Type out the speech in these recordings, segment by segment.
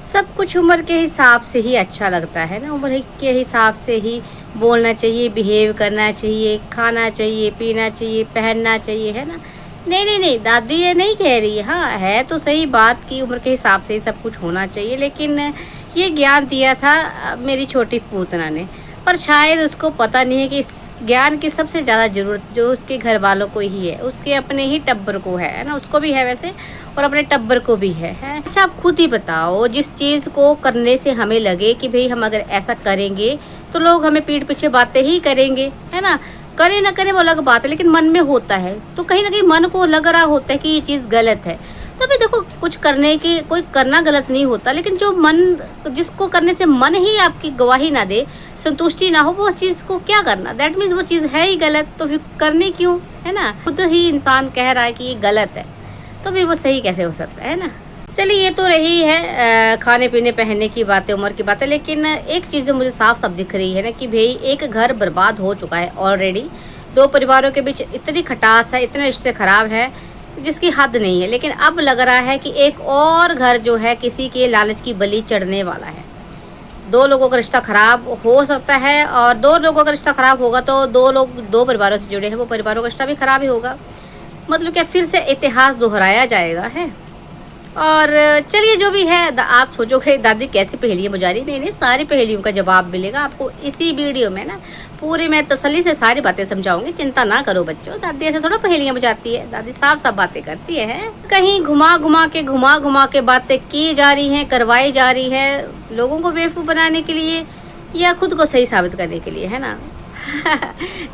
सब कुछ उम्र के हिसाब से ही अच्छा लगता है ना। उम्र के हिसाब से ही बोलना चाहिए, बिहेव करना चाहिए, खाना चाहिए, पीना चाहिए, पहनना चाहिए, है ना। नहीं नहीं नहीं, दादी ये नहीं कह रही है। हाँ, है तो सही बात कि उम्र के हिसाब से ही सब कुछ होना चाहिए, लेकिन ये ज्ञान दिया था मेरी छोटी पूतना ने। पर शायद उसको पता नहीं है कि इस ज्ञान की सबसे ज़्यादा ज़रूरत जो उसके घर वालों को ही है, उसके अपने ही टब्बर को है ना। उसको भी है वैसे, और अपने टब्बर को भी है। अच्छा, आप खुद ही बताओ, जिस चीज़ को करने से हमें लगे कि भाई हम अगर ऐसा करेंगे तो लोग हमें पीठ पीछे बातें ही करेंगे, है ना। करे ना करे वो अलग बात है, लेकिन मन में होता है तो कहीं ना कहीं मन को लग रहा होता है कि ये चीज़ गलत है। तो अभी देखो, कुछ करने की कोई करना गलत नहीं होता, लेकिन जो मन, जिसको करने से मन ही आपकी गवाही ना दे, संतुष्टि ना हो, वो चीज़ को क्या करना। दैट मीन्स वो चीज़ है ही गलत, तो फिर करनी क्यों, है ना। खुद ही इंसान कह रहा है कि ये गलत है, तो फिर वो सही कैसे हो सकता है ना। चलिए, ये तो रही है खाने पीने पहनने की बातें, उम्र की बातें। लेकिन एक चीज़ जो मुझे साफ साफ दिख रही है ना कि भाई एक घर बर्बाद हो चुका है ऑलरेडी। दो परिवारों के बीच इतनी खटास है, इतने रिश्ते खराब है जिसकी हद नहीं है। लेकिन अब लग रहा है कि एक और घर जो है किसी के लालच की बलि चढ़ने वाला है। दो लोगों का रिश्ता खराब हो सकता है, और दो लोगों का रिश्ता खराब होगा तो दो लोग, दो परिवारों से जुड़े हैं, वो परिवारों का रिश्ता भी खराब ही होगा। मतलब क्या फिर से इतिहास दोहराया जाएगा है। और चलिए, जो भी है, आप सोचोगे दादी कैसी पहेलियाँ बुझा रही। नहीं नहीं, सारी पहेलियों का जवाब मिलेगा आपको इसी वीडियो में ना। पूरी मैं तसल्ली से सारी बातें समझाऊंगी, चिंता ना करो बच्चों। दादी ऐसे थोड़ा पहेलियाँ बुझाती है, दादी साफ साफ बातें करती है। कहीं घुमा घुमा के बातें की जा रही हैं, करवाई जा रही है, लोगों को बेवकूफ़ बनाने के लिए या खुद को सही साबित करने के लिए, है ना।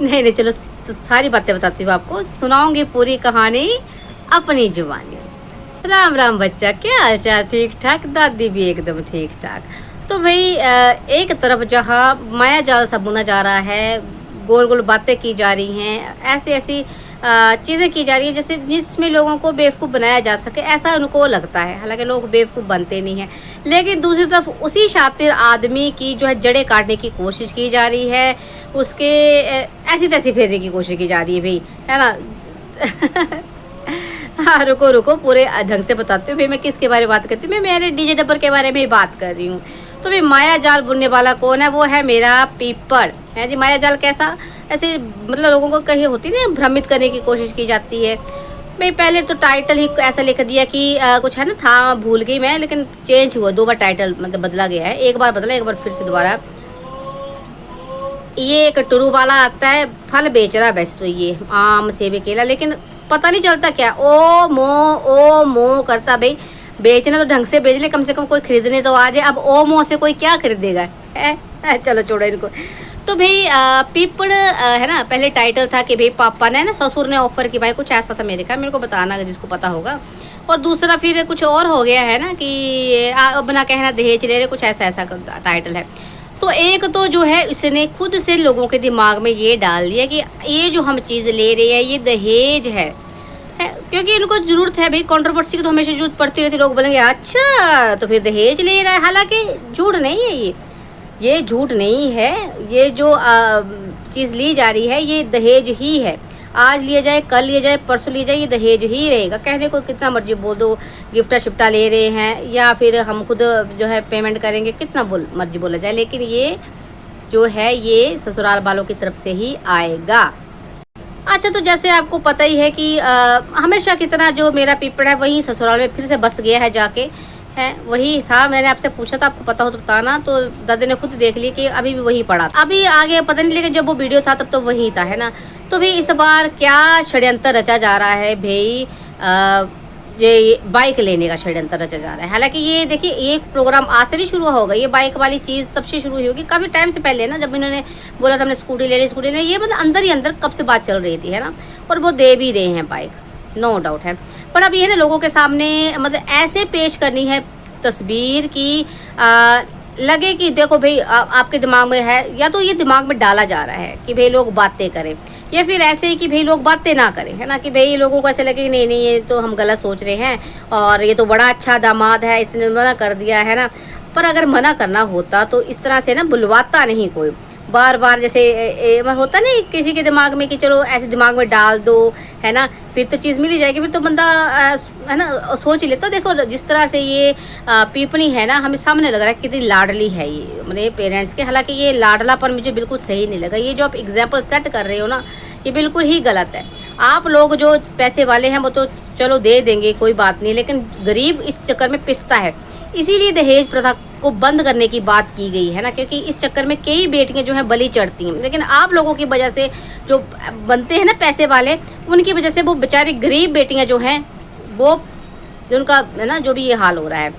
नहीं नहीं, चलो तो सारी बातें बताती हूँ आपको, सुनाऊंगी पूरी कहानी अपनी जुबानी। राम राम बच्चा, क्या हाल चाल? ठीक ठाक? दादी भी एकदम ठीक ठाक। तो भाई एक तरफ जहाँ माया जाल सा बुना जा रहा है, गोल गोल बातें की जा रही हैं, ऐसी ऐसी चीज़ें की जा रही हैं जैसे जिसमें लोगों को बेवकूफ़ बनाया जा सके, ऐसा उनको लगता है। हालांकि लोग बेवकूफ़ बनते नहीं हैं। लेकिन दूसरी तरफ उसी शातिर आदमी की जो है जड़ें काटने की कोशिश की जा रही है, उसके ऐसी तैसी फेरने की कोशिश की जा रही है भाई, है ना। हाँ, रुको रुको, पूरे ढंग से बताती हूँ भाई मैं किसके बारे में बात करती हूँ। मैं मेरे डीजे डब्बर के बारे में ही बात कर रही हूँ। तो भाई माया जाल बुनने वाला कौन है? वो है मेरा पीपड़, है जी। माया जाल कैसा? ऐसे मतलब लोगों को कहीं होती ना, भ्रमित करने की कोशिश की जाती है। भाई पहले तो टाइटल ही ऐसा लिख दिया कि कुछ है ना, था भूल गई मैं, लेकिन चेंज हुआ, 2 बार टाइटल मतलब बदला गया है। एक बार बदला, एक बार फिर से दोबारा। ये एक टुरु वाला आता है, फल बेच रहा है वैसे तो, ये आम सेब केला, लेकिन पता नहीं चलता क्या ओ मो करता। भाई बेचना तो ढंग से बेच ले, कम से कम कोई खरीदने तो आ जाए। अब ओ मो से कोई क्या खरीदेगा है? चलो छोड़ो इनको। तो भाई पीपड़ है ना, पहले टाइटल था कि भाई पापा ने ना, ससुर ने ऑफर की, भाई कुछ ऐसा था मेरे ख्याल, मेरे को बताना जिसको पता होगा। और दूसरा फिर कुछ और हो गया है ना कि अब ना कहना दहेज ले रहे, कुछ ऐसा ऐसा टाइटल है। तो एक तो जो है इसने खुद से लोगों के दिमाग में ये डाल दिया कि ये जो हम चीज़ ले रहे हैं ये दहेज है, क्योंकि इनको जरूरत है भाई। कंट्रोवर्सी की तो हमेशा जरूरत पड़ती रहती, लोग बोलेंगे अच्छा तो फिर दहेज ले रहा है। हालांकि झूठ नहीं है ये झूठ नहीं है। ये जो चीज़ ली जा रही है ये दहेज ही है। आज लिया जाए, कल लिया जाए, परसों लिया जाए, ये दहेज ही रहेगा। कहने को कितना मर्जी बोल दो, गिफ्टा शिफ्टा ले रहे हैं या फिर हम खुद जो है पेमेंट करेंगे, कितना मर्जी बोला जाए, लेकिन ये जो है ये ससुराल वालों की तरफ से ही आएगा। अच्छा, तो जैसे आपको पता ही है कि हमेशा की तरह जो मेरा पीपड़ है वही ससुराल में फिर से बस गया है जाके, है वही था। मैंने आपसे पूछा था, आपको पता हो तो बताना। तो दादी ने खुद देख लिया कि अभी भी वही पड़ा, अभी आगे पता नहीं, लेकिन जब वो वीडियो था तब तो वही था, है ना। तो भाई इस बार क्या षड्यंत्र रचा जा रहा है भाई? ये बाइक लेने का षड्यंत्र रचा जा रहा है। हालांकि ये देखिए, एक प्रोग्राम आज से नहीं शुरू होगा, ये बाइक वाली चीज़ तब से शुरू हुई होगी, काफ़ी टाइम से पहले ना, जब इन्होंने बोला था हमने स्कूटी ले रही, ये मतलब अंदर ही अंदर कब से बात चल रही थी, है ना। और वो दे भी रहे हैं बाइक, नो डाउट है। पर अब ये है ना, लोगों के सामने मतलब ऐसे पेश करनी है तस्वीर की लगे कि देखो भाई आपके दिमाग में है, या तो ये दिमाग में डाला जा रहा है कि भाई लोग बातें करें, या फिर ऐसे ही कि भाई लोग बातें ना करें, है ना। कि भाई लोगों को ऐसे लगे कि नहीं नहीं, ये तो हम गलत सोच रहे हैं और ये तो बड़ा अच्छा दामाद है, इसने मना कर दिया, है ना। पर अगर मना करना होता तो इस तरह से ना बुलवाता नहीं कोई। बार बार जैसे होता नहीं किसी के दिमाग में कि चलो ऐसे दिमाग में डाल दो, है ना, फिर तो चीज़ मिल ही जाएगी, फिर तो बंदा है ना सोच ही लेता। तो देखो जिस तरह से ये पीपनी है ना, हमें सामने लग रहा है कितनी लाडली है ये मेरे पेरेंट्स के, हालांकि ये लाडलापन मुझे बिल्कुल सही नहीं लगा। ये जो आप एग्जाम्पल सेट कर रहे हो ना, ये बिल्कुल ही गलत है। आप लोग जो पैसे वाले हैं वो तो चलो दे देंगे, कोई बात नहीं, लेकिन गरीब इस चक्कर में पिसता है। इसीलिए दहेज प्रथा को बंद करने की बात की गई है ना, क्योंकि इस चक्कर में कई बेटियां जो है बलि चढ़ती हैं। लेकिन आप लोगों की वजह से जो बनते हैं ना पैसे वाले, उनकी वजह से वो बेचारी गरीब बेटियां जो हैं वो जो उनका है ना जो भी ये हाल हो रहा है।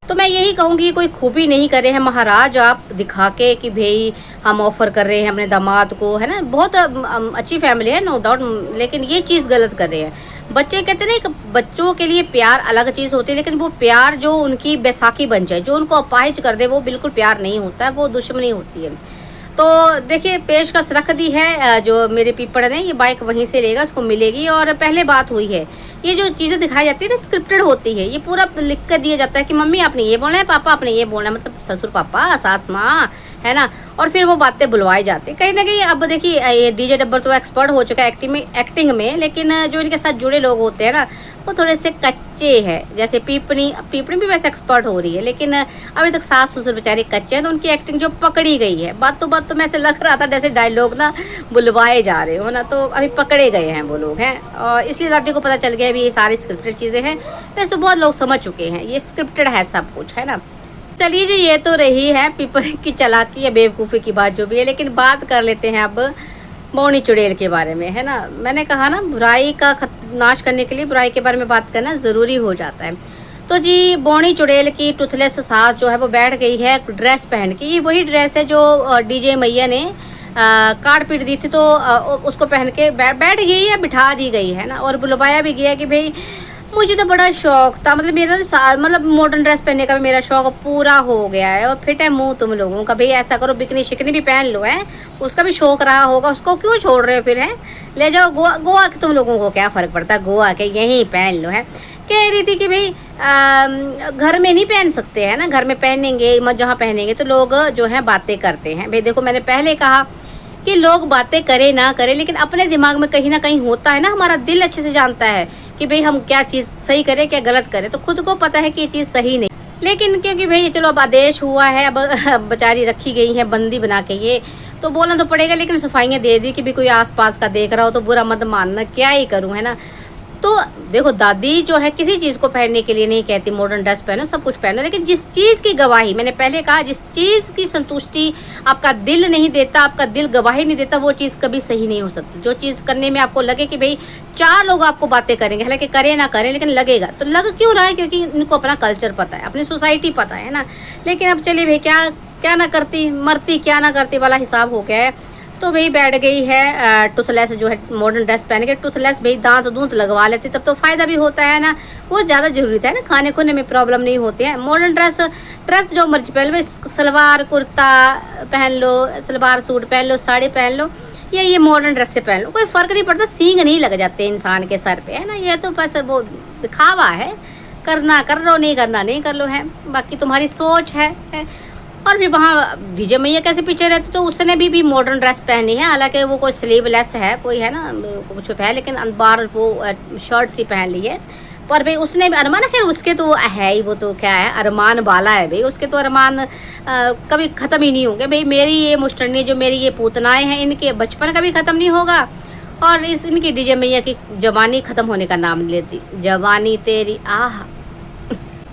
तो मैं यही कहूँगी कोई खूबी नहीं करे हैं महाराज आप दिखा के कि भाई हम ऑफर कर रहे हैं अपने दामाद को, है ना, बहुत अच्छी फैमिली है नो डाउट, लेकिन ये चीज़ गलत कर रहे हैं। बच्चे कहते हैं ना बच्चों के लिए प्यार अलग चीज़ होती है, लेकिन वो प्यार जो उनकी बैसाखी बन जाए, जो उनको अपाहिज कर दे, वो बिल्कुल प्यार नहीं होता है, वो दुश्मनी होती है। तो देखिए पेशकश रख दी है, जो मेरे पीपड़ ने ये बाइक वहीं से लेगा, उसको मिलेगी। और पहले बात हुई है, ये जो चीज़ें दिखाई जाती है ना स्क्रिप्टेड होती है, ये पूरा लिख कर दिया जाता है कि मम्मी आपने ये बोलना है, पापा आपने ये बोलना है, मतलब ससुर पापा सास माँ, है ना, और फिर वो बातें बुलवाई जाती है कहीं ना कहीं। अब देखिए ये डीजे डब्बर तो एक्सपर्ट हो चुका है एक्टिंग में, लेकिन जो इनके साथ जुड़े लोग होते हैं ना वो थोड़े से कच्चे हैं। जैसे पीपनी भी वैसे एक्सपर्ट हो रही है, लेकिन अभी तक सास ससुर बेचारे कच्चे हैं, तो उनकी एक्टिंग जो पकड़ी गई है, बात तो मैं ऐसे लग रहा था जैसे डायलॉग ना बुलवाए जा रहे हो ना, तो अभी पकड़े गए हैं वो लोग हैं। और इसलिए दादी को पता चल गया अभी ये सारी स्क्रिप्टेड चीज़ें हैं। वैसे तो बहुत लोग समझ चुके हैं ये स्क्रिप्टेड है सब कुछ, है ना। चलिए जी, ये तो रही है पीपल की चालाकी या बेवकूफ़ी की बात जो भी है, लेकिन बात कर लेते हैं अब बौनी चुड़ैल के बारे में, है ना। मैंने कहा ना बुराई का नाश करने के लिए बुराई के बारे में बात करना ज़रूरी हो जाता है। तो जी बौनी चुड़ैल की टुथलेस सास जो है वो बैठ गई है ड्रेस पहन के। ये वही ड्रेस है जो डीजे मैया ने काट पीट दी थी, तो उसको पहन के बैठ गई है, बिठा दी गई है ना। और बुलवाया भी गया कि भाई मुझे तो बड़ा शौक था, मतलब मेरा मतलब मॉडर्न ड्रेस पहनने का भी मेरा शौक पूरा हो गया है। और फिट है मुंह तुम लोगों का, भाई ऐसा करो बिकनी शिकनी भी पहन लो, है उसका भी शौक रहा होगा, उसको क्यों छोड़ रहे हो फिर, है ले जाओ गोवा। गोवा के तुम लोगों को क्या फ़र्क पड़ता है, गोवा के यहीं पहन लो। है कह रही थी कि भाई घर में नहीं पहन सकते, है ना, घर में पहनेंगे जहाँ पहनेंगे तो लोग जो है बातें करते हैं। भाई देखो मैंने पहले कहा कि लोग बातें करे ना करे, लेकिन अपने दिमाग में कहीं ना कहीं होता है ना, हमारा दिल अच्छे से जानता है कि भाई हम क्या चीज़ सही करें क्या गलत करें। तो खुद को पता है कि ये चीज़ सही नहीं, लेकिन क्योंकि भाई चलो अब आदेश हुआ है, अब बेचारी रखी गई है बंदी बना के, ये तो बोलना तो पड़ेगा। लेकिन सफाइयाँ दे दी कि भाई कोई आसपास का देख रहा हो तो बुरा मत मानना, क्या ही करूँ, है ना। तो देखो दादी जो है किसी चीज़ को पहनने के लिए नहीं कहती मॉडर्न ड्रेस पहनो, सब कुछ पहनो, लेकिन जिस चीज़ की गवाही, मैंने पहले कहा, जिस चीज़ की संतुष्टि आपका दिल नहीं देता, आपका दिल गवाही नहीं देता, वो चीज़ कभी सही नहीं हो सकती। जो चीज़ करने में आपको लगे कि भाई 4 लोग आपको बातें करेंगे, हालांकि करें ना करें लेकिन लगेगा, तो लग क्यों रहा है, क्योंकि इनको अपना कल्चर पता है, अपनी सोसाइटी पता है ना। लेकिन अब चलिए भाई क्या ना करती मरती, क्या ना करती वाला हिसाब हो गया है। तो भाई बैठ गई है टूथलेस जो है मॉडर्न ड्रेस पहन के। टूथलेस भाई दांत दूंत लगवा लेती तब तो फ़ायदा भी होता है ना, वो ज़्यादा जरूरी था ना, खाने खोने में प्रॉब्लम नहीं होती है। मॉडर्न ड्रेस जो मर्जी पहन लो, सलवार कुर्ता पहन लो, सलवार सूट पहन लो, साड़ी पहन लो, या ये मॉडर्न ड्रेस से पहन लो, कोई फ़र्क नहीं पड़ता, सींग नहीं लग जाते इंसान के सर पे, है ना। ये तो बस वो दिखावा है, करना कर लो, नहीं करना नहीं कर लो, है बाकी तुम्हारी सोच है। और भी वहाँ डीजे मैया कैसे पीछे रहती, तो उसने भी मॉडर्न ड्रेस पहनी है, हालांकि वो कोई स्लीवलेस है, कोई है ना कुछ है, लेकिन बाहर वो शर्ट सी पहन ली है। पर भाई उसने भी अरमान, खैर उसके तो है ही, वो तो क्या है अरमान वाला है भाई, उसके तो अरमान कभी ख़त्म ही नहीं होंगे भाई। मेरी ये मुस्टनी जो मेरी ये पूतनाएँ हैं, इनके बचपन कभी ख़त्म नहीं होगा, और इनकी डीजे मैया की जवानी ख़त्म होने का नाम नहीं लेती, जवानी तेरी आह।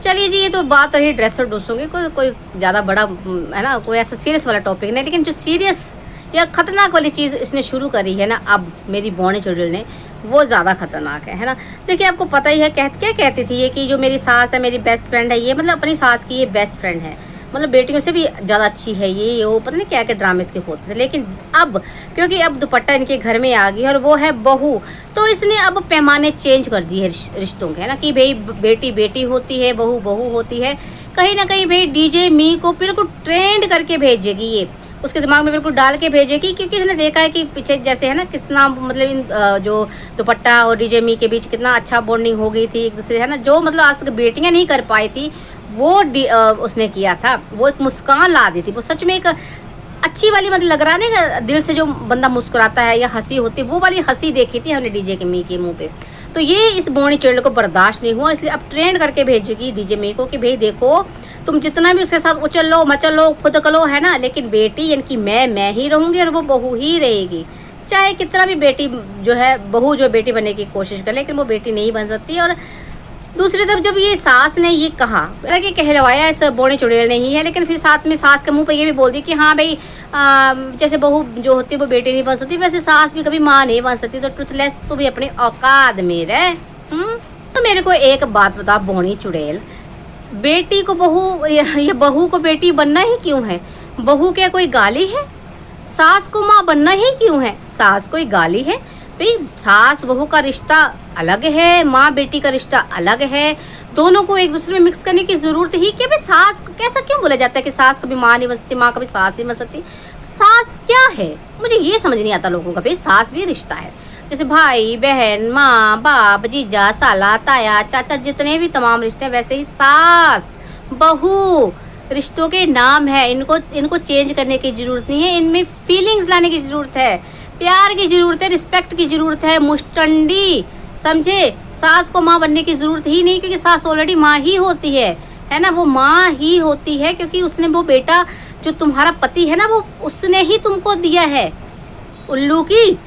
चलिए जी, ये तो बात रही ड्रेस और ड्रेसों की, कोई ज़्यादा बड़ा है ना, कोई ऐसा सीरियस वाला टॉपिक नहीं। लेकिन जो सीरियस या ख़तरनाक वाली चीज़ इसने शुरू करी है ना अब मेरी बौनी चुड़ैल ने, वो ज़्यादा खतरनाक है ना। देखिए आपको पता ही है क्या कहती थी ये कि जो मेरी सास है मेरी बेस्ट फ्रेंड है, ये मतलब अपनी सास की ये बेस्ट फ्रेंड है, मतलब बेटियों से भी ज़्यादा अच्छी है ये वो पता नहीं क्या क्या ड्रामे इसके होते थे। लेकिन अब क्योंकि अब दुपट्टा इनके घर में आ गई और वो है बहू, तो इसने अब पैमाने चेंज कर दिए रिश्तों के, है ना, कि भाई बेटी बेटी होती है, बहू बहू होती है। कहीं ना कहीं भाई डीजे मी को बिल्कुल ट्रेंड करके भेजेगी, ये उसके दिमाग में बिल्कुल डाल के भेजेगी, क्योंकि इसने देखा है कि पीछे जैसे है ना कितना मतलब इन जो दुपट्टा और डीजे मी के बीच कितना अच्छा बॉन्डिंग हो गई थी एक दूसरे, है ना, जो मतलब आज तक बेटियां नहीं कर पाई थी वो उसने किया था, वो एक मुस्कान ला दी थी, वो सच में एक अच्छी वाली मतलब लग रहा है ना, दिल से जो बंदा मुस्कुराता है या हंसी होती है, वो वाली हंसी देखी थी हमने डीजे के मी के मुंह पे। तो ये इस बोनी चुड़ैल को बर्दाश्त नहीं हुआ, इसलिए अब ट्रेंड करके भेजेगी डीजे मी को कि भाई देखो तुम जितना भी उसके साथ उछल लो मचल लो खुद करो, है ना, लेकिन बेटी यानी कि मैं ही रहूंगी और वो बहू ही रहेगी। चाहे कितना भी बेटी जो है बहू जो बेटी बनने की कोशिश कर, लेकिन वो बेटी नहीं बन सकती। और दूसरी तरफ जब ये सास ने ये कहा, कि कहलवाया इस बोनी चुड़ैल ने ही है, लेकिन फिर साथ में सास के मुंह पे ये भी बोल दी कि हाँ भाई जैसे बहू जो होती है वो बेटी नहीं बन सकती, वैसे सास भी कभी माँ नहीं बन सकती। तो ट्रुथलेस तो भी अपनी औकात में रहे। तो मेरे को एक बात बता बोनी चुड़ैल, बेटी को बहू या बहू को बेटी बनना ही क्यों है? बहू क्या कोई गाली है? सास को माँ बनना ही क्यों है? सास कोई गाली है? भाई सास बहू का रिश्ता अलग है, माँ बेटी का रिश्ता अलग है, दोनों को एक दूसरे में मिक्स करने की जरूरत ही क्या? भाई सास कैसा क्यों बोला जाता है कि सास कभी माँ नहीं बन सकती, माँ कभी सास नहीं बन सकती? सास क्या है मुझे ये समझ नहीं आता लोगों का। भाई सास भी रिश्ता है, जैसे भाई बहन माँ बाप जीजा साला ताया चाचा जितने भी तमाम रिश्ते हैं, वैसे ही सास बहू रिश्तों के नाम है। इनको चेंज करने की जरूरत नहीं है, इनमें फीलिंग्स लाने की जरूरत है, प्यार की जरूरत है, रिस्पेक्ट की जरूरत है, मुस्टंडी समझे। सास को माँ बनने की जरूरत ही नहीं, क्योंकि सास ऑलरेडी माँ ही होती है ना, वो माँ ही होती है, क्योंकि उसने वो बेटा जो तुम्हारा पति है ना वो उसने ही तुमको दिया है उल्लू की।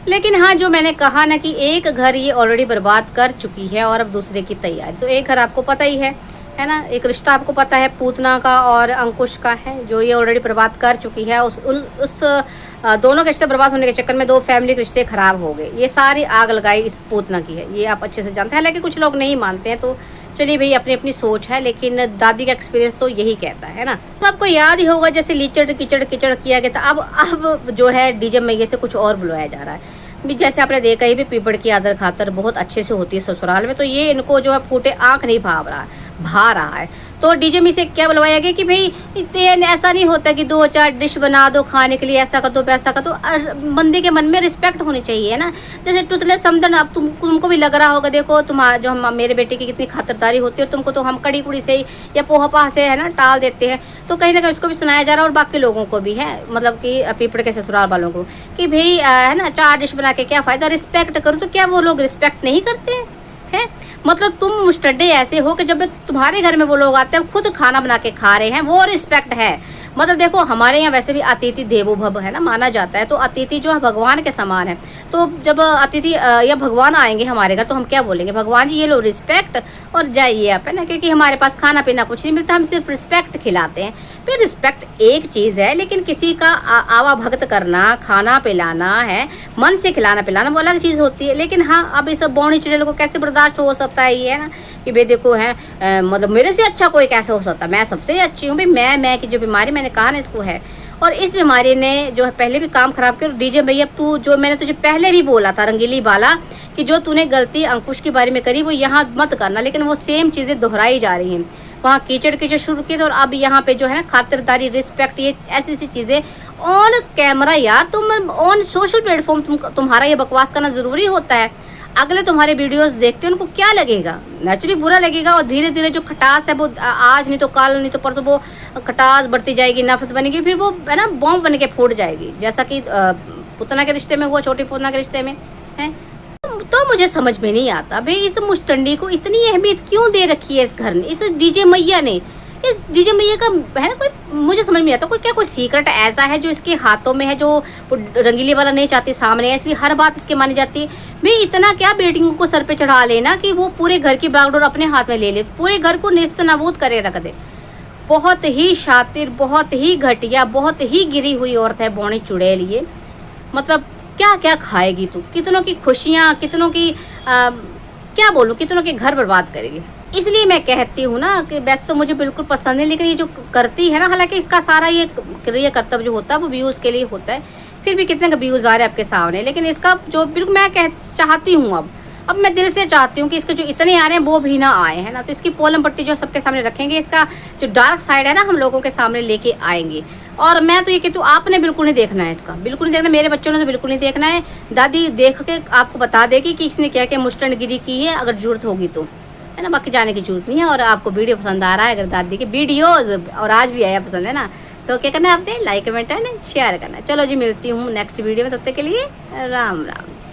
लेकिन हाँ जो मैंने कहा ना कि एक घर ये ऑलरेडी बर्बाद कर चुकी है और अब दूसरे की तैयारी। तो एक घर आपको पता ही है ना, एक रिश्ता आपको पता है पूतना का और अंकुश का है, जो ये ऑलरेडी बर्बाद कर चुकी है। उस दोनों के रिश्ते बर्बाद होने के चक्कर में दो फैमिली के रिश्ते खराब हो गए। ये सारी आग लगाई इस पूतना की है, ये आप अच्छे से जानते हैं। हालांकि कुछ लोग नहीं मानते हैं, तो चलिए भाई अपनी अपनी सोच है, लेकिन दादी का एक्सपीरियंस तो यही कहता है ना। तो आपको याद ही होगा जैसे लीचड़ कीचड़ कीचड़ किया गया था, अब जो है डीजे मैये से कुछ और बुलाया जा रहा है। जैसे आपने देखा ही भी पीपड़ की आदर खातर बहुत अच्छे से होती है ससुराल में, तो ये इनको जो है फूटे आंख नहीं भा रहा है। तो डीजे में से क्या बुलवाया गया कि भाई ऐसा नहीं होता कि 2-4 डिश बना दो खाने के लिए, ऐसा कर दो वैसा कर दो। बंदे के मन में रिस्पेक्ट होनी चाहिए, है ना। जैसे टुतलेस समझन, अब तुमको भी लग रहा होगा, देखो तुम्हारा जो हम मेरे बेटे की कितनी खातिरदारी होती है, और तुमको तो हम कड़ी कुड़ी से या पोहा से है ना टाल देते हैं। तो कहीं ना कहीं उसको भी सुनाया जा रहा है और बाकी लोगों को भी है, मतलब कि पीपड़ के ससुराल वालों को, कि भाई है ना 4 डिश बना के क्या फ़ायदा, रिस्पेक्ट करो। तो क्या वो लोग रिस्पेक्ट नहीं करते हैं? मतलब तुम मुस्टड्डे ऐसे हो कि जब तुम्हारे घर में वो लोग आते हैं खुद खाना बना के खा रहे हैं, वो रिस्पेक्ट है। मतलब देखो हमारे यहाँ वैसे भी अतिथि देवो भव है ना माना जाता है, तो अतिथि जो है भगवान के समान है। तो जब अतिथि या भगवान आएंगे हमारे घर, तो हम क्या बोलेंगे, भगवान जी ये लो रिस्पेक्ट और जाइए आप, है ना, क्योंकि हमारे पास खाना पीना कुछ नहीं मिलता, हम सिर्फ रिस्पेक्ट खिलाते हैं। फिर रिस्पेक्ट एक चीज़ है, लेकिन किसी का आवा भक्त करना, खाना पिलाना है, मन से खिलाना पिलाना, वो अलग चीज़ होती है। लेकिन हाँ अब इस बोनी चुड़ैल को कैसे बर्दाश्त हो सकता है ये, है ना, कि भाई देखो है मतलब मेरे से अच्छा कोई कैसे हो सकता, मैं सबसे अच्छी हूँ। भाई मैं की जो बीमारी मैंने कहा ना इसको है, और इस बीमारी ने जो है पहले भी काम खराब किया। डीजे भैया तू जो मैंने तुझे पहले भी बोला था रंगीली बाला, कि जो तूने गलती अंकुश के बारे में करी वो यहाँ मत करना, लेकिन वो सेम चीज़ें दोहराई जा रही हैं। वहाँ कीचड़ शुरू किए थे, और अब यहाँ पे जो है ना खातिरदारी, रिस्पेक्ट, ये ऐसी ऐसी चीज़ें ऑन कैमरा। यार तुम ऑन सोशल प्लेटफॉर्म तुम्हारा ये बकवास करना ज़रूरी होता है। अगले तुम्हारे वीडियोस देखते हैं उनको क्या लगेगा, नेचुरली बुरा लगेगा, और धीरे धीरे जो खटास है वो आज नहीं तो कल नहीं तो परसों वो खटास बढ़ती जाएगी, नफरत बनेगी, फिर वो है ना बॉम्ब बन के फूट जाएगी, जैसा कि पुतना के रिश्ते में हुआ, छोटी पुतना के रिश्ते में है। तो मुझे समझ में नहीं आता भाई इस मुस्टंडी को इतनी अहमियत क्यों दे रखी है इस घर ने, इस डीजे मैया ने। ये डीजे मैया का है ना, कोई मुझे समझ में नहीं आता, कोई सीक्रेट ऐसा है जो इसके हाथों में है, जो रंगीली वाला नहीं चाहती सामने है, इसलिए हर बात इसके मानी जाती है। भाई इतना क्या बेटियों को सर पे चढ़ा लेना कि वो पूरे घर की बागडोर अपने हाथ में ले ले, पूरे घर को नेस्त नाबूद करे रख दे। बहुत ही शातिर, बहुत ही घटिया, बहुत ही गिरी हुई औरत है बोनी चुड़ैल ये। मतलब क्या क्या खाएगी तू, कितनों की खुशियाँ, कितनों की क्या बोलूँ, कितनों के घर बर्बाद करेगी। इसलिए मैं कहती हूँ ना कि वैसे तो मुझे बिल्कुल पसंद है, लेकिन ये जो करती है ना, हालांकि इसका सारा ये कर्तव्य जो होता है वो व्यूज़ के लिए होता है, फिर भी कितने का व्यूज़ आ रहे हैं आपके सामने। लेकिन इसका जो बिल्कुल मैं चाहती हूँ, अब मैं दिल से चाहती हूँ कि इसके जो इतने आ रहे हैं वो भी ना आए, है ना। तो इसकी पोलम पट्टी जो सबके सामने रखेंगे, इसका जो डार्क साइड है ना हम लोगों के सामने लेके आएंगे। और मैं तो ये कहती हूँ आपने बिल्कुल नहीं देखना है, इसका बिल्कुल नहीं देखना, मेरे बच्चों ने तो बिल्कुल नहीं देखना है। दादी देख के आपको बता देगी कि इसने क्या क्या मुस्टंडगिरी की है, अगर जरूरत होगी तो, है ना, बाकी जाने की जरूरत नहीं है। और आपको वीडियो पसंद आ रहा है, अगर दादी के वीडियोज़ और आज भी आया पसंद है ना, तो क्या करना है आपने, लाइक कमेंट एंड शेयर करना। चलो जी, मिलती हूँ नेक्स्ट वीडियो में, तब तक के लिए राम राम जी।